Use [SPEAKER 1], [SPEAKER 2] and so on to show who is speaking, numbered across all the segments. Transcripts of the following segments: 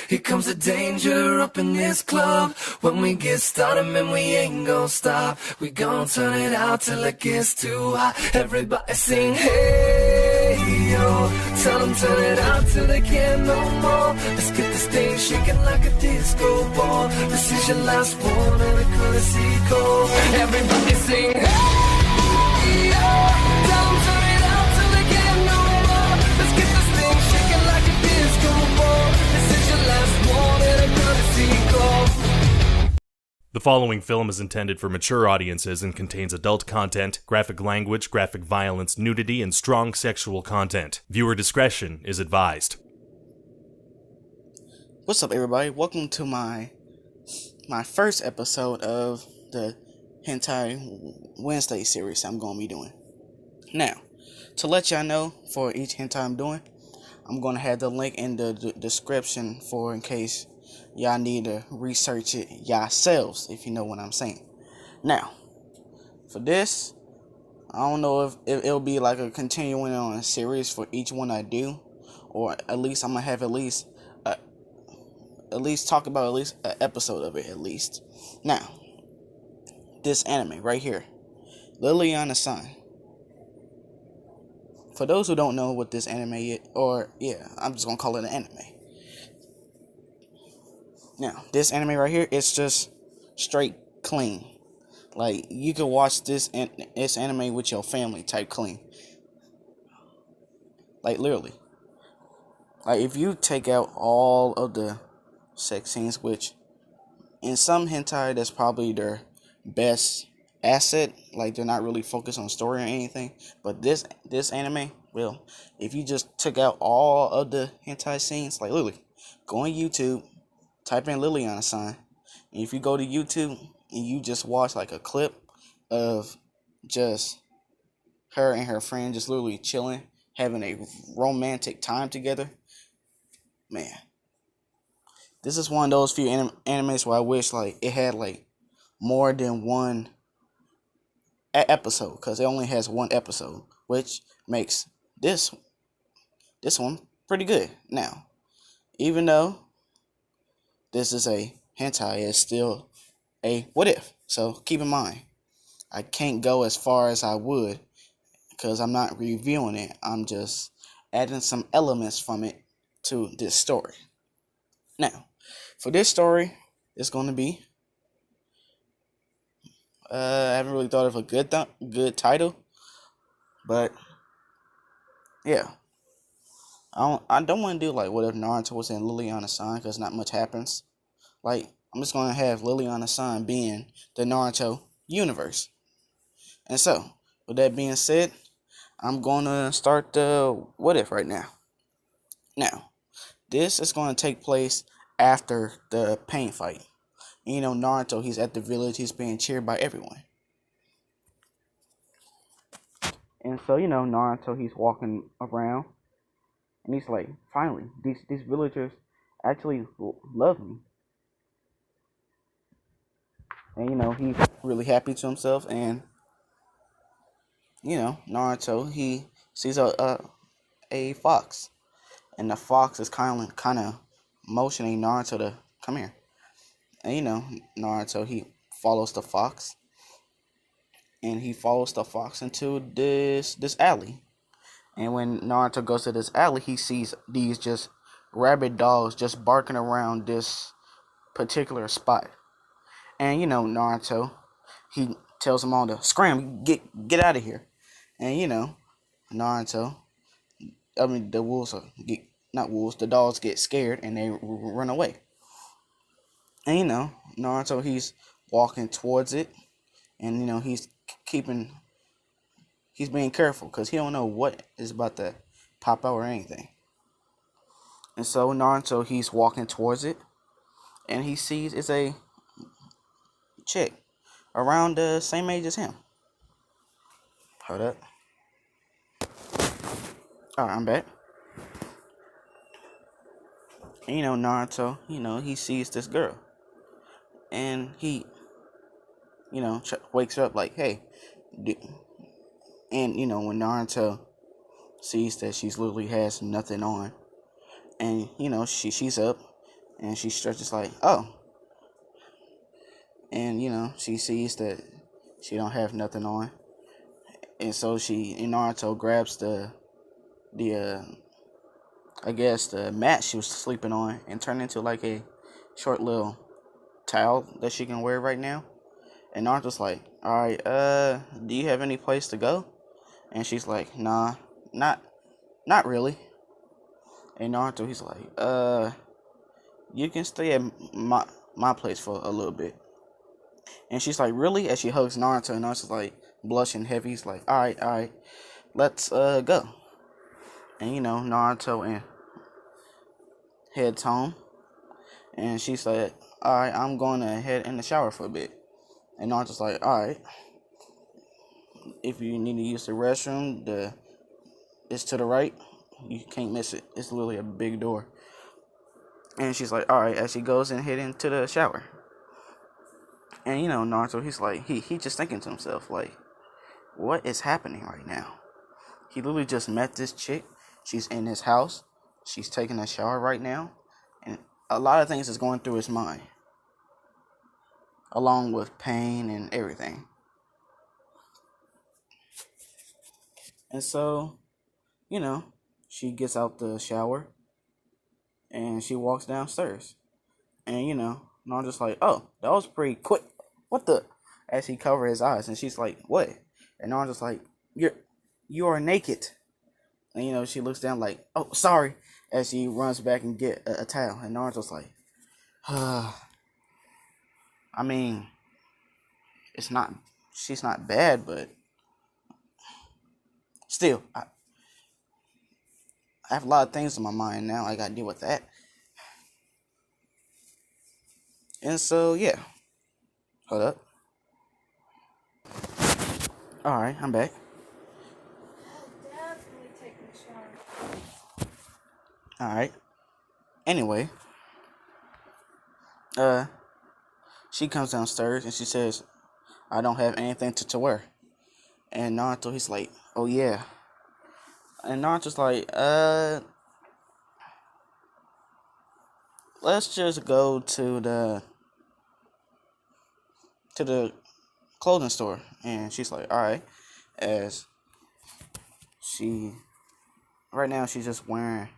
[SPEAKER 1] Here comes the danger up in this club. When we get started, man, we ain't gon' stop. We gon' turn it out till it gets too hot. Everybody sing, hey, yo. Tell them turn it out till they can't no more. Let's get this thing shaking like a disco ball. This is your last one and a courtesy call. Everybody sing, hey, yo. Tell them turn it out till they can't no more. Let's get this thing shaking like a disco ball. This is your last one and a courtesy call.
[SPEAKER 2] The following film is intended for mature audiences and contains adult content, graphic language, graphic violence, nudity, and strong sexual content. Viewer discretion is advised.
[SPEAKER 3] What's up, everybody? Welcome to my first episode of the Hentai Wednesdays series I'm going to be doing. Now, to let y'all know, for each hentai I'm doing, I'm going to have the link in the description for in case y'all need to research it yourselves, if you know what I'm saying. Now, for this, I don't know if it'll be like a continuing on a series for each one I do, or at least I'm gonna have at least talk about at least an episode of it at least. Now, this anime right here, Liliana-San. For those who don't know what this anime is, I'm just gonna call it an anime. Now, this anime right here, it's just straight clean. Like, you can watch this anime with your family type clean. Like, literally. Like, if you take out all of the sex scenes, which in some hentai, that's probably their best asset. Like, they're not really focused on story or anything. But this anime, well, if you just took out all of the hentai scenes, like, literally, go on YouTube, type in Liliana-San, and if you go to YouTube and you just watch like a clip of just her and her friend just literally chilling, having a romantic time together, man, this is one of those few animes where I wish like it had like more than one episode, because it only has one episode, which makes this one pretty good. Now, even though this is a hentai, it's still a what if. So keep in mind, I can't go as far as I would because I'm not reviewing it. I'm just adding some elements from it to this story. Now, for this story, it's going to be I haven't really thought of a good title, but yeah. I don't want to do like what if Naruto was in Liliana-San, because not much happens. Like, I'm just going to have Liliana-San being the Naruto universe. And so, with that being said, I'm going to start the what if right now. Now, this is going to take place after the pain fight. And, you know, Naruto, he's at the village, he's being cheered by everyone. And so, you know, Naruto, he's walking around. And he's like, finally, these villagers actually love me. And, you know, he's really happy to himself. And, you know, Naruto, he sees a fox. And the fox is kind of motioning Naruto to come here. And, you know, Naruto, he follows the fox. And he follows the fox into this alley. And when Naruto goes to this alley, he sees these just rabid dogs just barking around this particular spot. And, you know, Naruto, he tells them all to scram, get out of here. And, you know, the dogs get scared and they run away. And, you know, Naruto, he's walking towards it. And, you know, he's being careful because he don't know what is about to pop out or anything. And so Naruto, he's walking towards it, and he sees it's a chick around the same age as him. Hold up. Alright, I'm back. And, you know, Naruto, you know, he sees this girl. And he, you know, wakes her up like, hey, and, you know, when Naruto sees that she's literally has nothing on, and, you know, she's up, And she stretches like, oh. And, she sees that she don't have nothing on. And so Naruto grabs the I guess the mat she was sleeping on and turned into like a short little towel that she can wear right now. And Naruto's like, alright, do you have any place to go? And she's like, nah, not really. And Naruto, he's like, you can stay at my place for a little bit. And she's like, really? As she hugs Naruto, and Naruto's like blushing heavy. He's like, alright, let's go. And Naruto and heads home. And she said, alright, I'm going to head in the shower for a bit. And Naruto's like, alright. If you need to use the restroom, it's to the right. You can't miss it. It's literally a big door. And she's like, alright, as she goes and head into the shower. And Naruto, he's like, he just thinking to himself, like, what is happening right now? He literally just met this chick. She's in his house. She's taking a shower right now. And a lot of things is going through his mind. Along with pain and everything. And so, she gets out the shower. And she walks downstairs. And, Naruto's like, oh, that was pretty quick. What the? As he covers his eyes. And she's like, what? And Naruto's like, you are naked. And, she looks down like, oh, sorry. As she runs back and get a towel. And Naruto's like, I mean, she's not bad, but still, I have a lot of things in my mind now. I gotta deal with that. And so, yeah. Hold up. Alright, I'm back. Alright. Anyway. She comes downstairs and she says, I don't have anything to wear. And Naruto, he's like, oh yeah. And Naruto's like, let's just go to the clothing store. And she's like, alright. As right now she's just wearing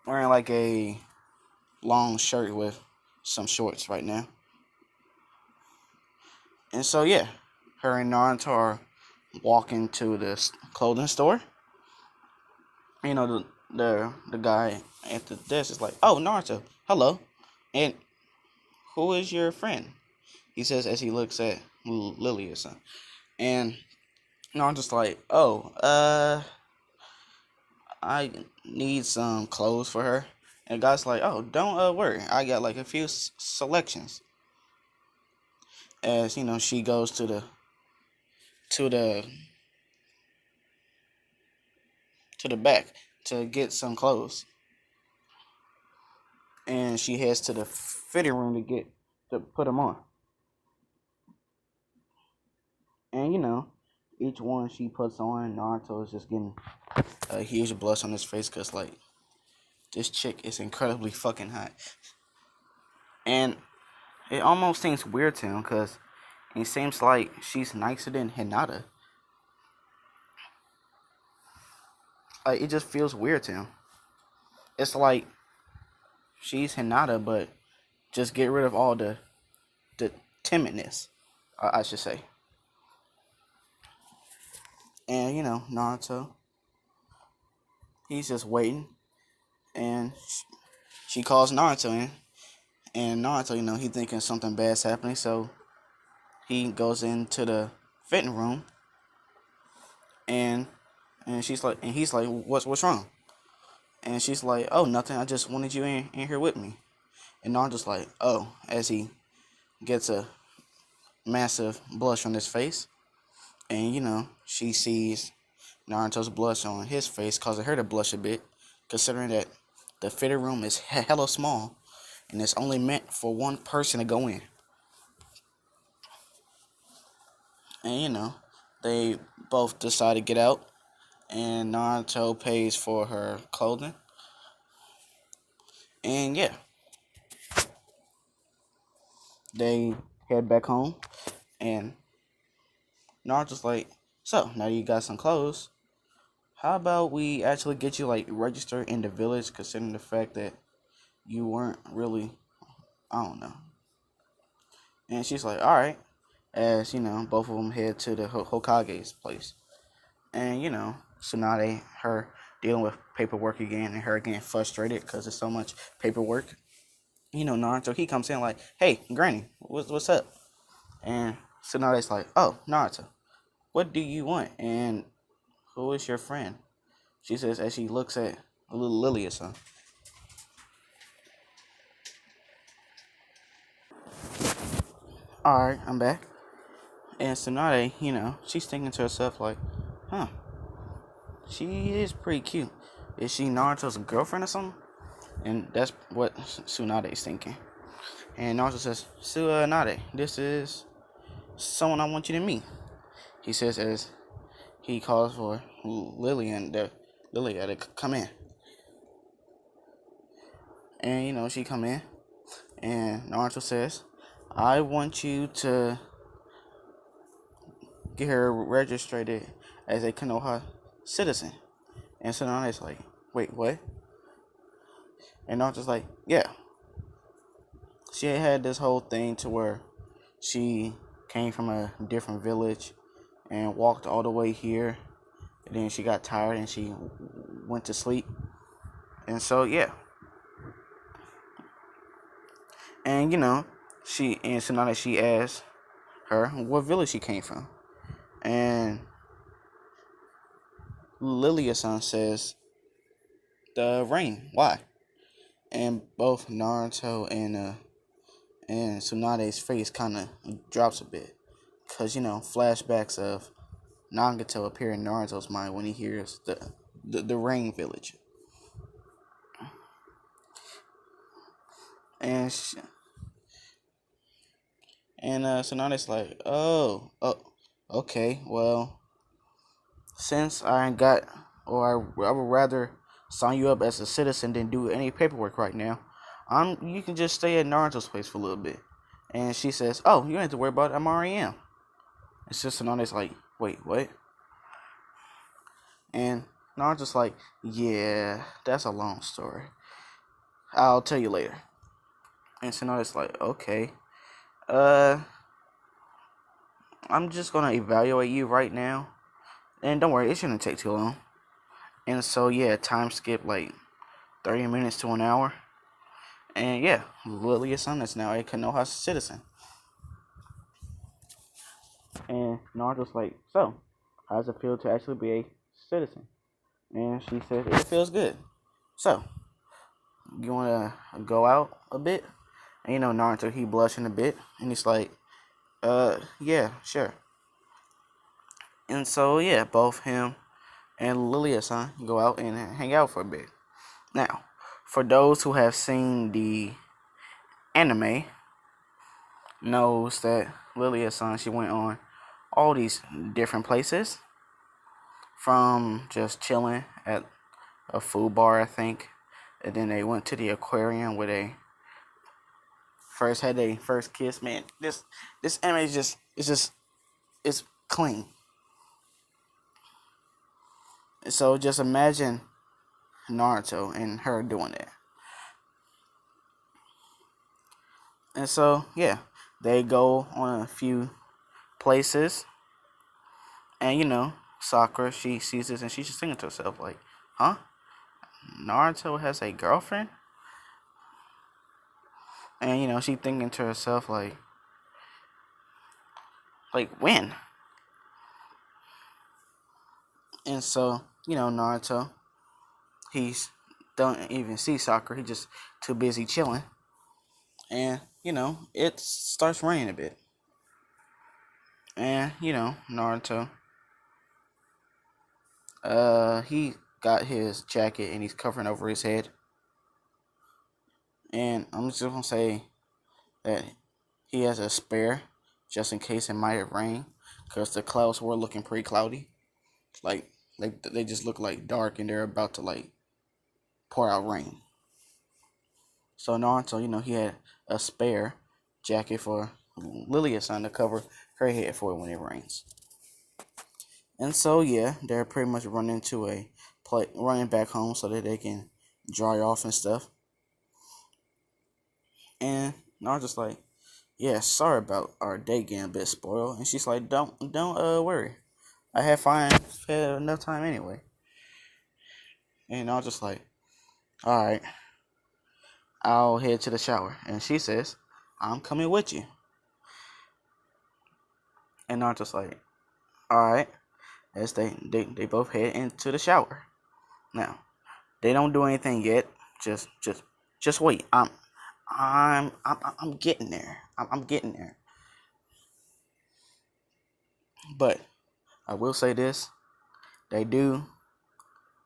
[SPEAKER 3] like a long shirt with some shorts right now. And so yeah, her and Naruto are walking to this clothing store. The guy at the desk is like, oh, Naruto, hello. And who is your friend? He says as he looks at Liliana-San. And Naruto's like, oh, I need some clothes for her. And the guy's like, oh, don't worry. I got like a few selections. As, she goes to the back to get some clothes. And she heads to the fitting room to put them on. And, each one she puts on, Naruto is just getting a huge blush on his face because, like, this chick is incredibly fucking hot. And it almost seems weird to him because it seems like she's nicer than Hinata. Like, it just feels weird to him. It's like she's Hinata, but just get rid of all the timidness, I should say. And, Naruto, he's just waiting. And she calls Naruto in. And Naruto, he thinking something bad's happening. So he goes into the fitting room. And he's like, what's wrong? And she's like, oh, nothing. I just wanted you in here with me. And Naruto's like, oh, as he gets a massive blush on his face. And, she sees Naruto's blush on his face, causing her to blush a bit, considering that the fitting room is hella small, and it's only meant for one person to go in. And, they both decide to get out, and Naruto pays for her clothing, And yeah, they head back home, and Naruto's like, so now you got some clothes. How about we actually get you like registered in the village, considering the fact that you weren't really, I don't know. And she's like, all right. As both of them head to the Hokage's place, and Tsunade, her dealing with paperwork again, and her getting frustrated because there's so much paperwork. Naruto, he comes in like, hey, Granny, what's up? And Tsunade's like, oh, Naruto, what do you want? And who is your friend? She says as she looks at a little Lilia-san. Alright, I'm back. And Tsunade, she's thinking to herself like, huh, she is pretty cute. Is she Naruto's girlfriend or something? And that's what Tsunade is thinking. And Naruto says, Tsunade, this is someone I want you to meet. He says as he calls for Lilia to come in. And she come in, and Naruto says, I want you to get her registered as a Konoha citizen. And Tsunade's like, wait, what? And Naruto's like, yeah. She had this whole thing to where she came from a different village and walked all the way here. And then she got tired and she went to sleep. And so, yeah. And, Tsunade, she asked her what village she came from. And Lilia-san says, the rain. Why? And both Naruto and Tsunade's face kind of drops a bit. Because, flashbacks of Nagato appear in Naruto's mind when he hears the rain village. And Tsunade's like, oh, okay, well, since I would rather sign you up as a citizen than do any paperwork right now, you can just stay at Naruto's place for a little bit. And she says, oh, you don't have to worry about it, I'm already am. It's just Tsunade's like, wait, what? And Naruto's like, yeah, that's a long story. I'll tell you later. And Tsunade's like, okay. I'm just gonna evaluate you right now. And don't worry, it shouldn't take too long. And so, yeah, time skip like 30 minutes to an hour. And yeah, Lilia-san is now a Konoha citizen. And Naruto's like, so, how does it feel to actually be a citizen? And she says, it feels good. So, you wanna go out a bit? And Naruto, he blushing a bit. And he's like, yeah, sure. And so, yeah, both him and Lilia-san go out and hang out for a bit. Now, for those who have seen the anime, knows that Lilia-san, she went on all these different places. From just chilling at a food bar, I think. And then they went to the aquarium where they first had their first kiss. Man, this anime is it's clean. So just imagine Naruto and her doing that. And so, yeah, they go on a few places. And, Sakura, she sees this and she's just thinking to herself, like, huh? Naruto has a girlfriend? And, she thinking to herself, like when? And so, Naruto, he's don't even see Sakura. He just too busy chilling. And, it starts raining a bit. And, Naruto, he got his jacket and he's covering over his head. And I'm just gonna say that he has a spare just in case it might have rained, because the clouds were looking pretty cloudy. Like they just look like dark and they're about to like pour out rain. So Naruto, he had a spare jacket for Lilia-san to cover her head for when it rains. And so yeah, they're pretty much running back home so that they can dry off and stuff. And Naruto's like, yeah, sorry about our day getting a bit spoiled. And she's like, don't worry. I had enough time anyway. And Naruto's like, all right, I'll head to the shower. And she says, I'm coming with you. And Naruto's like, all right. As they both head into the shower. Now, they don't do anything yet. Just wait. I'm getting there. I'm getting there. But I will say this: they do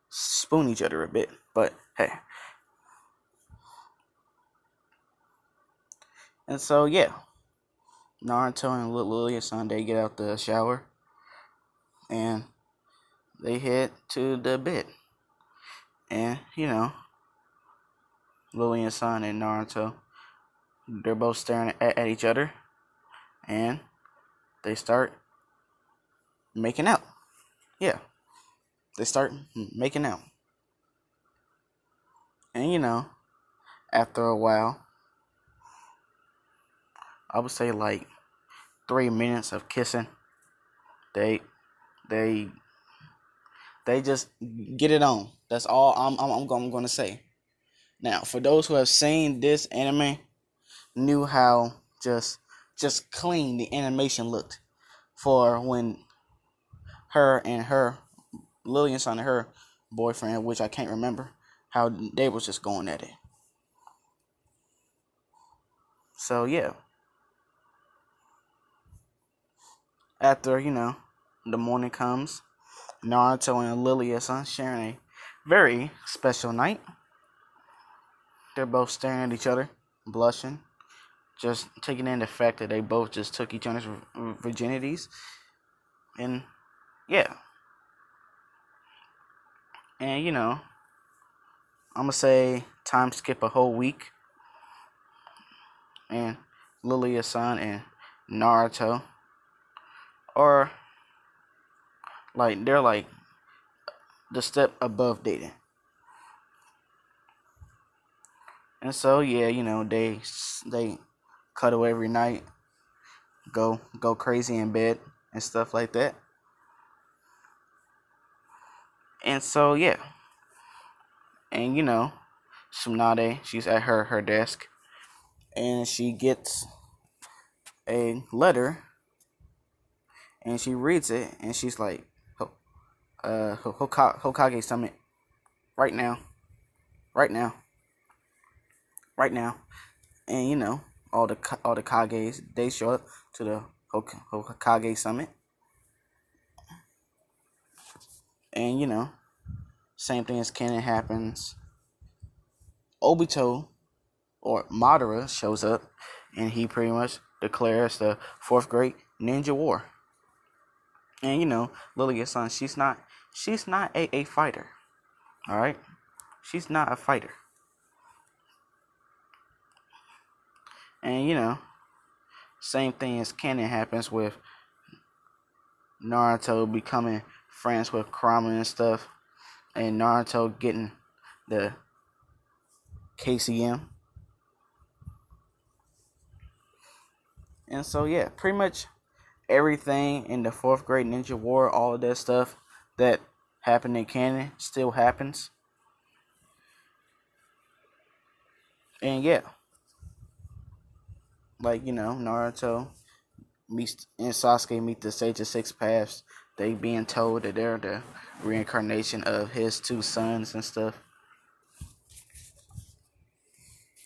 [SPEAKER 3] spoon each other a bit. But hey. And so yeah, Naruto and Lilia-san, they get out the shower and they head to the bed. And Lilia-san and Naruto, they're both staring at each other, and they start making out. Yeah, they start making out. And after a while, I would say like 3 minutes of kissing, they just get it on. That's all I'm gonna say. Now, for those who have seen this anime, knew how just clean the animation looked for when Lilian-san and her boyfriend, which I can't remember, how they was just going at it. So yeah. After, the morning comes, Naruto and Lilia-san sharing a very special night. They're both staring at each other, blushing, just taking in the fact that they both just took each other's virginities. And yeah. And I'm gonna say time skip a whole week. And Lilia-san and Naruto are they're like the step above dating. And so yeah, they cuddle every night, go crazy in bed and stuff like that. And so yeah. And Tsunade, she's at her desk, and she gets a letter, and she reads it, and she's like, Hokage Summit, right now. And all the Kages, they show up to the Hokage Summit, and same thing as canon happens. Obito, or Madara, shows up, and he pretty much declares the 4th Great Ninja War. And Lilia-san, she's not a fighter. All right, she's not a fighter. And same thing as canon happens with Naruto becoming friends with Kurama and stuff, and Naruto getting the KCM. And so yeah, pretty much everything in the 4th Great Ninja War, all of that stuff that happened in canon still happens. And yeah, Naruto and Sasuke meet the Sage of Six Paths. They being told that they're the reincarnation of his 2 sons and stuff.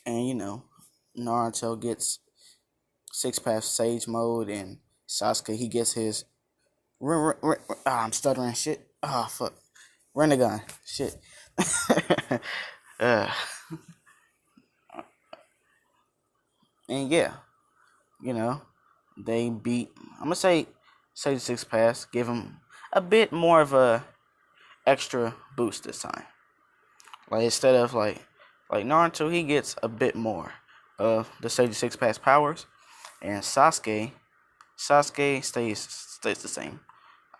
[SPEAKER 3] And Naruto gets Six Paths Sage mode, and Sasuke, he gets his I'm stuttering shit. Fuck. Renegon. Shit. And yeah, they beat, I'm gonna say Sage Six Paths, give him a bit more of a extra boost this time. Instead of Like Naruto, he gets a bit more of the Sage 6 Pass powers, and Sasuke stays the same.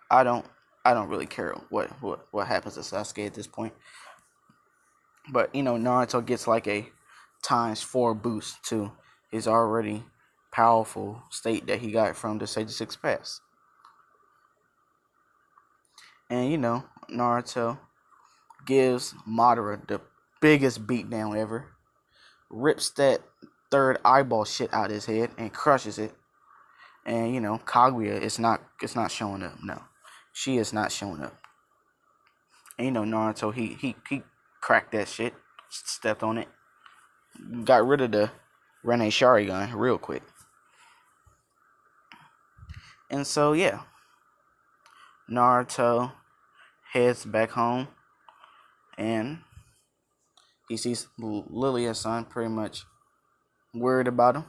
[SPEAKER 3] I don't really care what happens to Sasuke at this point. But Naruto gets like a ×4 boost to his already powerful state that he got from the Sage 6 Pass. And Naruto gives Madara the biggest beatdown ever, rips that third eyeball shit out of his head and crushes it. And Kaguya is not showing up. No, she is not showing up. And Naruto, he cracked that shit, stepped on it, got rid of the Rene Sharingan real quick. And so yeah, Naruto heads back home, and he sees Liliana-San pretty much worried about him.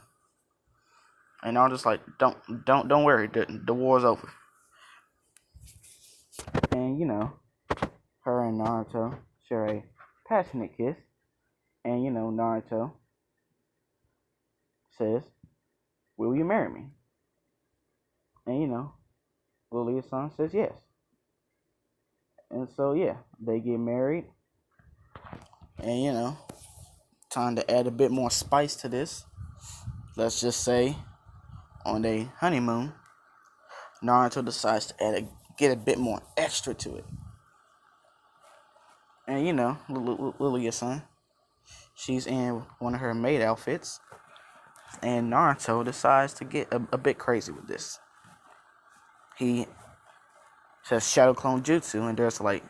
[SPEAKER 3] And Naruto's like, don't worry, the war's over. And her and Naruto share a passionate kiss. And Naruto says, "Will you marry me?" And Liliana-San says yes. And so yeah, they get married. And time to add a bit more spice to this. Let's just say, on their honeymoon, Naruto decides to get a bit more extra to it. And Liliana-San, she's in one of her maid outfits, and Naruto decides to get a bit crazy with this. He says Shadow Clone Jutsu, and there's like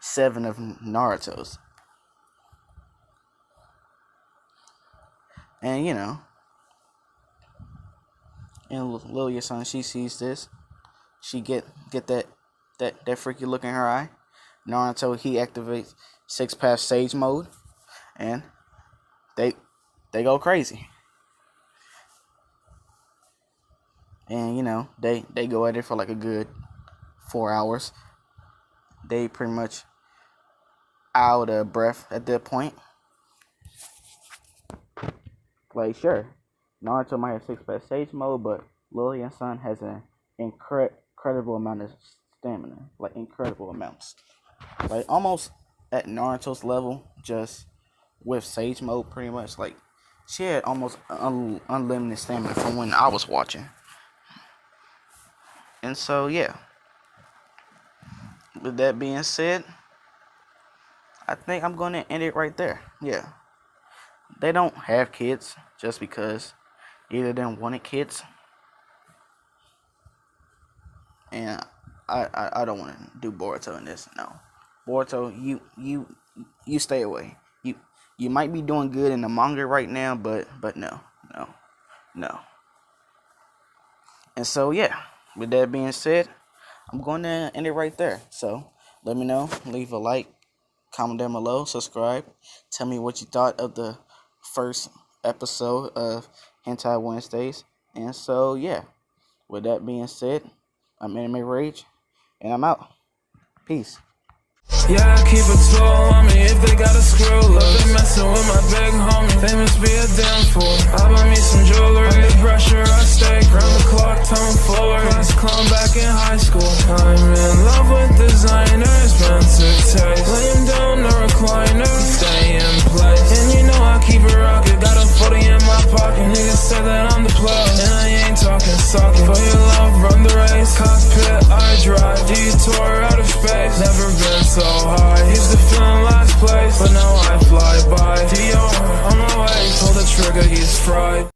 [SPEAKER 3] 7 of Naruto's. And and Liliana-San, she sees this. She get that freaky look in her eye. Naruto, he activates 6 Pass Sage mode, and they go crazy. And they go at it for like a good 4 hours. They pretty much out of breath at that point. Like, sure, Naruto might have 6 Pass Sage mode, but Liliana-San has an incredible amount of stamina. Like, incredible amounts. Like, almost at Naruto's level, just with Sage mode, pretty much. Like, she had almost unlimited stamina from when I was watching. And so, yeah. With that being said, I think I'm going to end it right there. Yeah. They don't have kids just because either of them wanted kids. And I don't want to do Boruto in this. No. Boruto, you stay away. You might be doing good in the manga right now, but no. And so yeah, with that being said, I'm going to end it right there. So let me know, leave a like, comment down below, subscribe, tell me what you thought of the first episode of Hentai Wednesdays. And so yeah, with that being said, I'm Anime Rage, and I'm out. Peace.
[SPEAKER 1] Yeah, I keep it slow on me if they got a screw look. They messing with my big homie, they must be a damn fool. I buy me some jewelry, under pressure I stay, round the clock, tone fuller. Class clown back in high school. I'm in love with designers, fancy taste. Lay him down the recliner, stay in place. And I keep it rockin', got a 40 in my pocket. Niggas say that I'm the plug, and I ain't talking socket. For your